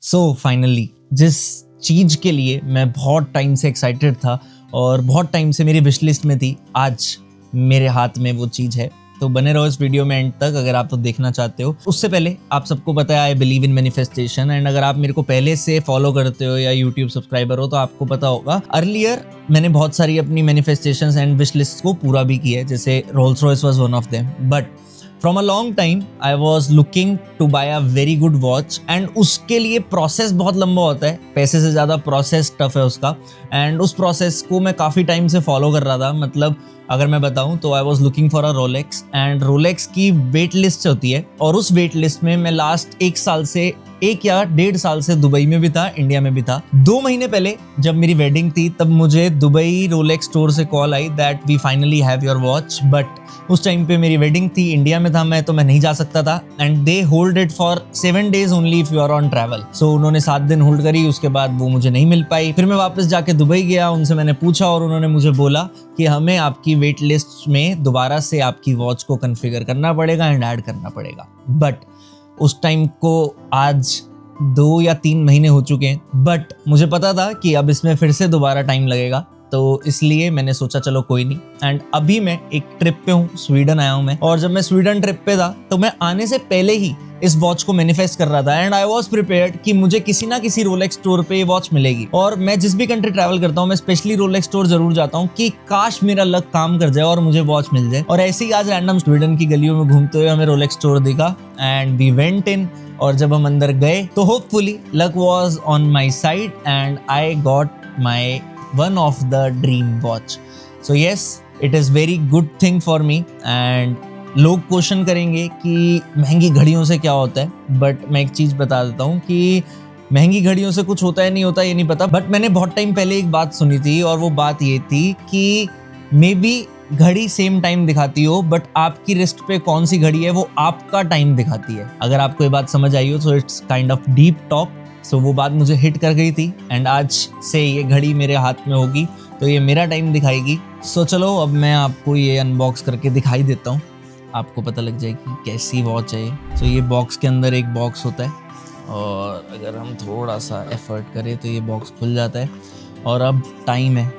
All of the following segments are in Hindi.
फाइनली जिस चीज़ के लिए मैं बहुत टाइम से एक्साइटेड था और बहुत टाइम से मेरी विश लिस्ट में थी, आज मेरे हाथ में वो चीज़ है। तो बने रहो इस वीडियो में एंड तक अगर आप तो देखना चाहते हो। उससे पहले आप सबको पता है I believe in manifestation, and अगर आप मेरे को पहले से फॉलो करते हो या यूट्यूब सब्सक्राइबर हो तो आपको पता होगा अर्लियर मैंने बहुत सारी अपनी मैनिफेस्टेशंस एंड विश लिस्ट को पूरा भी किया है, जैसे Rolls Royce was one of them. But from a long time I was looking to buy a very good watch, and उसके लिए प्रोसेस बहुत लंबा होता है, पैसे से ज़्यादा प्रोसेस टफ है उसका। एंड उस प्रोसेस को मैं काफ़ी टाइम से फॉलो कर रहा था। मतलब अगर मैं बताऊं तो आई was looking for a Rolex, and Rolex की वेट लिस्ट होती है, और उस वेट लिस्ट में मैं लास्ट 1 या 1.5 साल से दुबई में भी था, इंडिया में भी था। 2 महीने पहले जब मेरी वेडिंग थी तब मुझे दुबई रोलेक्स स्टोर से कॉल आई that we finally have your watch. But उस टाइम पे मेरी वेडिंग थी, इंडिया में था मैं, तो मैं नहीं जा सकता था, and they hold it for 7 days only if you are on travel. So उन्होंने 7 दिन होल्ड करी, उसके बाद वो मुझे नहीं मिल पाई। फिर मैं वापस जाके दुबई गया, उनसे मैंने पूछा और उन्होंने मुझे बोला कि हमें आपकी वेट लिस्ट में दोबारा से आपकी वॉच को कॉन्फ़िगर करना पड़ेगा एंड ऐड करना पड़ेगा। बट उस टाइम को आज 2 या 3 महीने हो चुके हैं, बट मुझे पता था कि अब इसमें फिर से दोबारा टाइम लगेगा, तो इसलिए मैंने सोचा चलो कोई नहीं। एंड अभी मैं एक ट्रिप पे हूँ, स्वीडन आया हूँ मैं, और जब मैं स्वीडन ट्रिप पे था तो मैं आने से पहले ही इस वॉच को मैनिफेस्ट कर रहा था, एंड आई वॉज प्रिपेयर्ड कि मुझे किसी ना किसी रोलेक्स स्टोर पे ये वॉच मिलेगी। और मैं जिस भी कंट्री ट्रैवल करता हूँ मैं स्पेशली रोलेक्स स्टोर जरूर जाता हूँ कि काश मेरा लक काम कर जाए और मुझे वॉच मिल जाए। और ऐसे ही आज रैंडम स्वीडन की गलियों में घूमते हुए हमें रोलेक्स स्टोर दिखा, एंड वी वेंट इन, और जब हम अंदर गए तो hopefully luck was on my side and I got my one of the dream watch. So yes, it is very good thing for me. And लोग क्वेश्चन करेंगे कि महंगी घड़ियों से क्या होता है, बट मैं एक चीज़ बता देता हूँ कि महंगी घड़ियों से कुछ होता है नहीं होता ये नहीं पता, बट मैंने बहुत टाइम पहले एक बात सुनी थी, और वो बात ये थी कि मे बी घड़ी सेम टाइम दिखाती हो, बट आपकी रिस्ट पे कौन सी घड़ी है वो आपका टाइम दिखाती है। अगर आपको ये बात समझ आई हो तो it's kind of deep talk. So वो बात मुझे हिट कर गई थी, एंड आज से ये घड़ी मेरे हाथ में होगी तो ये मेरा टाइम दिखाएगी। सो चलो अब मैं आपको ये अनबॉक्स करके दिखाई देता हूँ, आपको पता लग जाएगी कैसी वॉच है ये। सो ये बॉक्स के अंदर एक बॉक्स होता है, और अगर हम थोड़ा सा एफर्ट करें तो ये बॉक्स खुल जाता है, और अब टाइम है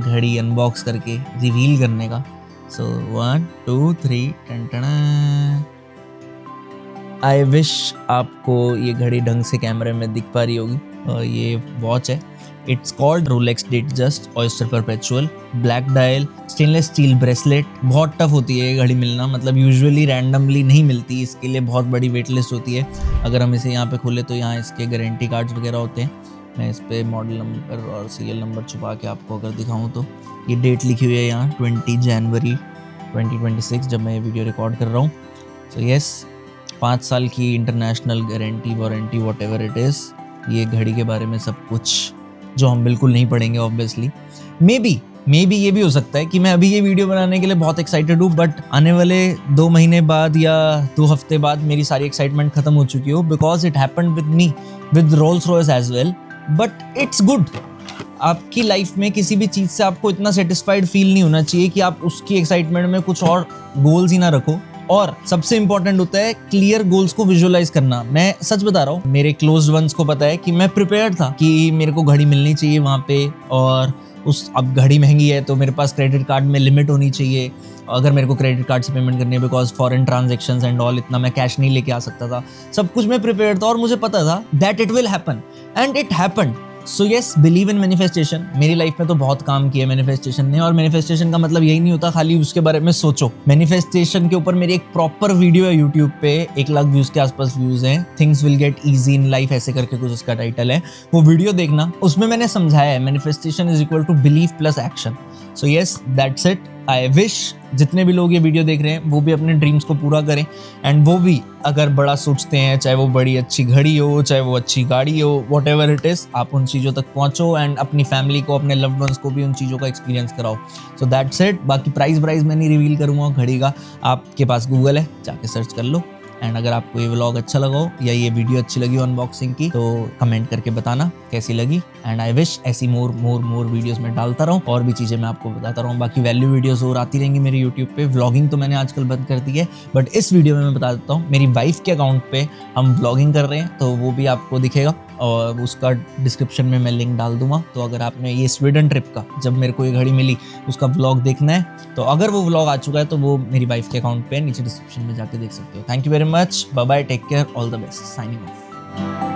घड़ी अनबॉक्स करके रिवील करने का। सो 1 2 3 टन। आई विश आपको ये घड़ी ढंग से कैमरे में दिख पा रही होगी, और ये वॉच है, it's called Rolex डेटजस्ट oyster perpetual, black dial, stainless steel bracelet. बहुत टफ होती है ये घड़ी मिलना, मतलब यूजुअली रैंडमली नहीं मिलती, इसके लिए बहुत बड़ी वेट लिस्ट होती है। अगर हम इसे यहाँ पे खोले तो यहाँ इसके गारंटी कार्ड्स वगैरह होते हैं। मैं इस पर मॉडल नंबर और सीरियल नंबर छुपा के आपको अगर दिखाऊँ तो ये डेट लिखी हुई है यहाँ 20 जनवरी 2026, जब मैं ये वीडियो रिकॉर्ड कर रहा हूँ। सो यस, 5 साल की international guarantee warranty what ever it is. ये घड़ी के बारे में सब कुछ जो हम बिल्कुल नहीं पढ़ेंगे ऑब्वियसली। मे बी ये भी हो सकता है कि मैं अभी ये वीडियो बनाने के लिए बहुत एक्साइटेड हूँ, बट आने वाले 2 महीने बाद या 2 हफ्ते बाद मेरी सारी एक्साइटमेंट खत्म हो चुकी हो, because it happened with me with Rolls Royce as well. But it's good. आपकी लाइफ में किसी भी चीज़ से आपको इतना सेटिस्फाइड फील नहीं होना चाहिए कि आप उसकी एक्साइटमेंट में कुछ और गोल्स ही ना रखो। और सबसे इंपॉर्टेंट होता है क्लियर गोल्स को विजुअलाइज करना। मैं सच बता रहा हूँ, मेरे क्लोज्ड वंस को पता है कि मैं प्रिपेयर्ड था कि मेरे को घड़ी मिलनी चाहिए वहाँ पे, और अब घड़ी महंगी है तो मेरे पास क्रेडिट कार्ड में लिमिट होनी चाहिए अगर मेरे को क्रेडिट कार्ड से पेमेंट करनी है, because foreign transactions and all, इतना मैं कैश नहीं लेके आ सकता था। सब कुछ मैं प्रिपेयर्ड था और मुझे पता था that it will happen, and it happened. So yes, believe in manifestation. मेरी लाइफ में तो बहुत काम किया मैनिफेस्टेशन ने, और मैनिफेस्टेशन का मतलब यही नहीं होता खाली उसके बारे में सोचो। मैनिफेस्टेशन के ऊपर मेरी एक प्रॉपर वीडियो है यूट्यूब पे, 1 लाख व्यूज के आसपास व्यूज हैं। Things will get easy in life ऐसे करके कुछ उसका टाइटल है, वो वीडियो देखना। उसमें मैंने समझाया है manifestation is equal to believe plus action. So yes, that's it. I wish जितने भी लोग ये वीडियो देख रहे हैं वो भी अपने ड्रीम्स को पूरा करें, एंड वो भी अगर बड़ा सोचते हैं, चाहे वो बड़ी अच्छी घड़ी हो, चाहे वो अच्छी गाड़ी हो, वॉट एवर इट इज़, आप उन चीज़ों तक पहुँचो, एंड अपनी फैमिली को, अपने लव्ड वंस को भी उन चीज़ों का एक्सपीरियंस कराओ। So that's it. बाकी प्राइस मैं नहीं रिवील करूँगा घड़ी का, आपके पास गूगल है, जाके सर्च कर लो। एंड अगर आपको ये व्लॉग अच्छा लगा हो या ये वीडियो अच्छी लगी हो अनबॉक्सिंग की, तो कमेंट करके बताना कैसी लगी। एंड आई विश ऐसी मोर वीडियोस में डालता रहूं, और भी चीज़ें मैं आपको बताता रहूं। बाकी वैल्यू वीडियोस और आती रहेंगी मेरे यूट्यूब पे। व्लॉगिंग तो मैंने आजकल बंद कर दी है, बट इस वीडियो में मैं बता देता हूँ मेरी वाइफ के अकाउंट पे हम व्लॉगिंग कर रहे हैं, तो वो भी आपको दिखेगा। और उसका डिस्क्रिप्शन में मैं लिंक डाल दूंगा। तो अगर आपने ये स्वीडन ट्रिप का, जब मेरे को ये घड़ी मिली, उसका व्लॉग देखना है तो अगर वो व्लॉग आ चुका है तो वो मेरी वाइफ के अकाउंट पे नीचे डिस्क्रिप्शन में जाके देख सकते हो। Thank you very much, bye bye, take care, all the best, signing of.